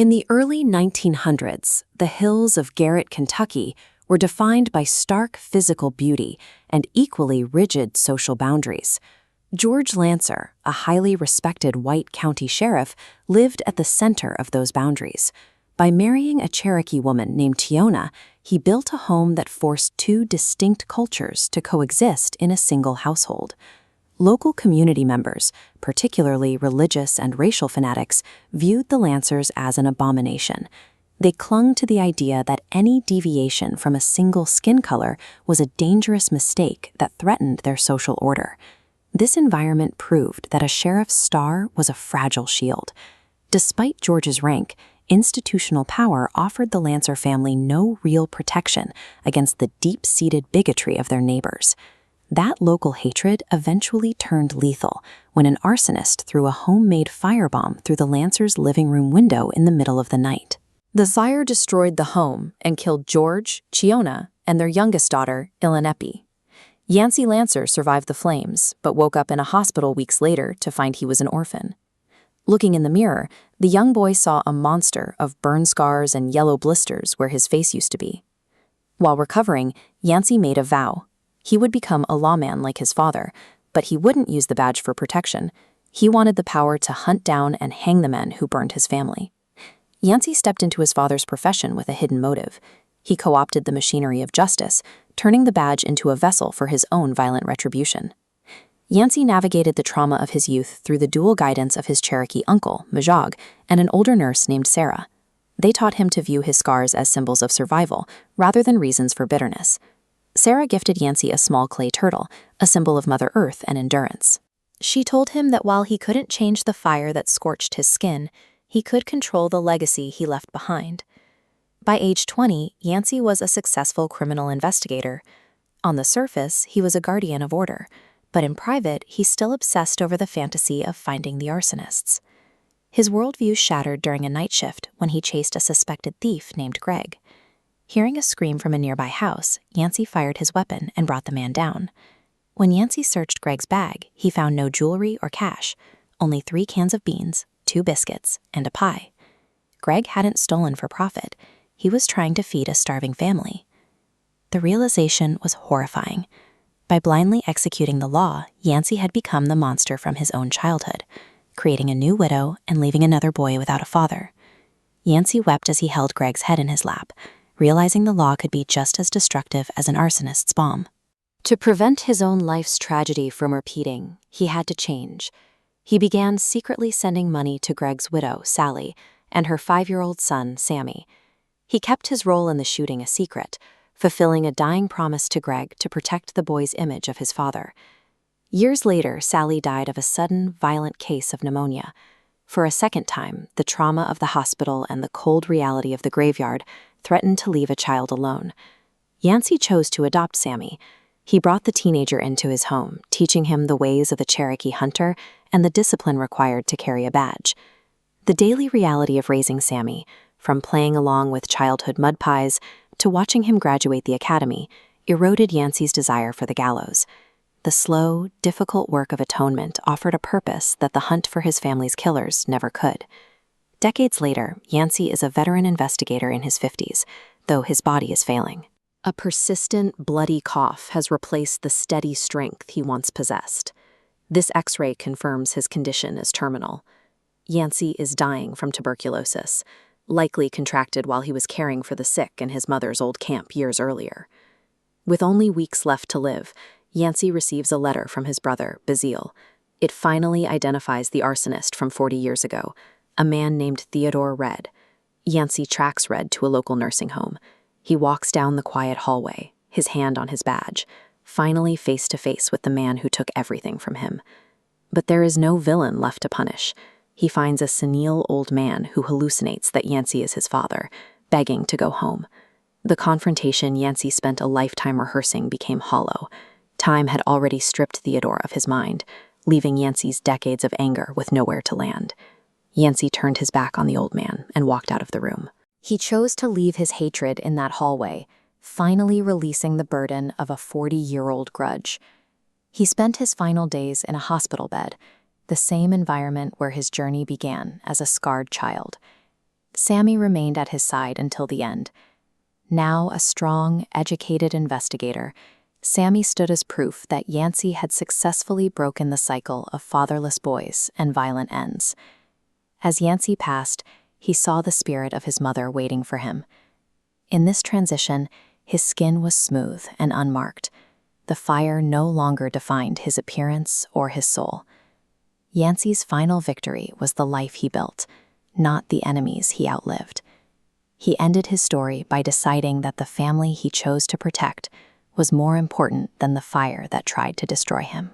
In the early 1900s, the hills of Garrett, Kentucky, were defined by stark physical beauty and equally rigid social boundaries. George Lancer, a highly respected white county sheriff, lived at the center of those boundaries. By marrying a Cherokee woman named Tiona, he built a home that forced two distinct cultures to coexist in a single household. Local community members, particularly religious and racial fanatics, viewed the Lancers as an abomination. They clung to the idea that any deviation from a single skin color was a dangerous mistake that threatened their social order. This environment proved that a sheriff's star was a fragile shield. Despite George's rank, institutional power offered the Lancer family no real protection against the deep-seated bigotry of their neighbors. That local hatred eventually turned lethal when an arsonist threw a homemade firebomb through the Lancers' living room window in the middle of the night. The fire destroyed the home and killed George, Tiona, and their youngest daughter, Ilanepi. Yancy Lancer survived the flames, but woke up in a hospital weeks later to find he was an orphan. Looking in the mirror, the young boy saw a monster of burn scars and yellow blisters where his face used to be. While recovering, Yancy made a vow. He would become a lawman like his father, but he wouldn't use the badge for protection. He wanted the power to hunt down and hang the men who burned his family. Yancy stepped into his father's profession with a hidden motive. He co-opted the machinery of justice, turning the badge into a vessel for his own violent retribution. Yancy navigated the trauma of his youth through the dual guidance of his Cherokee uncle, Majog, and an older nurse named Sarah. They taught him to view his scars as symbols of survival, rather than reasons for bitterness. Sarah gifted Yancy a small clay turtle, a symbol of Mother Earth and endurance. She told him that while he couldn't change the fire that scorched his skin, he could control the legacy he left behind. By age 20, Yancy was a successful criminal investigator. On the surface, he was a guardian of order, but in private, he still obsessed over the fantasy of finding the arsonists. His worldview shattered during a night shift when he chased a suspected thief named Greg. Hearing a scream from a nearby house, Yancy fired his weapon and brought the man down. When Yancy searched Greg's bag, he found no jewelry or cash, only 3 cans of beans, 2 biscuits, and a pie. Greg hadn't stolen for profit. He was trying to feed a starving family. The realization was horrifying. By blindly executing the law, Yancy had become the monster from his own childhood, creating a new widow and leaving another boy without a father. Yancy wept as he held Greg's head in his lap, realizing the law could be just as destructive as an arsonist's bomb. To prevent his own life's tragedy from repeating, he had to change. He began secretly sending money to Greg's widow, Sally, and her 5-year-old son, Sammy. He kept his role in the shooting a secret, fulfilling a dying promise to Greg to protect the boy's image of his father. Years later, Sally died of a sudden, violent case of pneumonia. For a second time, the trauma of the hospital and the cold reality of the graveyard threatened to leave a child alone. Yancy chose to adopt Sammy. He brought the teenager into his home, teaching him the ways of the Cherokee hunter and the discipline required to carry a badge. The daily reality of raising Sammy, from playing along with childhood mud pies to watching him graduate the academy, eroded Yancy's desire for the gallows. The slow, difficult work of atonement offered a purpose that the hunt for his family's killers never could. Decades later, Yancy is a veteran investigator in his 50s, though his body is failing. A persistent, bloody cough has replaced the steady strength he once possessed. This X-ray confirms his condition is terminal. Yancy is dying from tuberculosis, likely contracted while he was caring for the sick in his mother's old camp years earlier. With only weeks left to live, Yancy receives a letter from his brother, Bazile. It finally identifies the arsonist from 40 years ago, a man named Theodore Red. Yancy tracks Red to a local nursing home. He walks down the quiet hallway, his hand on his badge, finally face to face with the man who took everything from him. But there is no villain left to punish. He finds a senile old man who hallucinates that Yancy is his father, begging to go home. The confrontation Yancy spent a lifetime rehearsing became hollow. Time had already stripped Theodore of his mind, leaving Yancy's decades of anger with nowhere to land. Yancy turned his back on the old man and walked out of the room. He chose to leave his hatred in that hallway, finally releasing the burden of a 40-year-old grudge. He spent his final days in a hospital bed, the same environment where his journey began as a scarred child. Sammy remained at his side until the end. Now a strong, educated investigator, Sammy stood as proof that Yancy had successfully broken the cycle of fatherless boys and violent ends. As Yancy passed, he saw the spirit of his mother waiting for him. In this transition, his skin was smooth and unmarked. The fire no longer defined his appearance or his soul. Yancy's final victory was the life he built, not the enemies he outlived. He ended his story by deciding that the family he chose to protect was more important than the fire that tried to destroy him.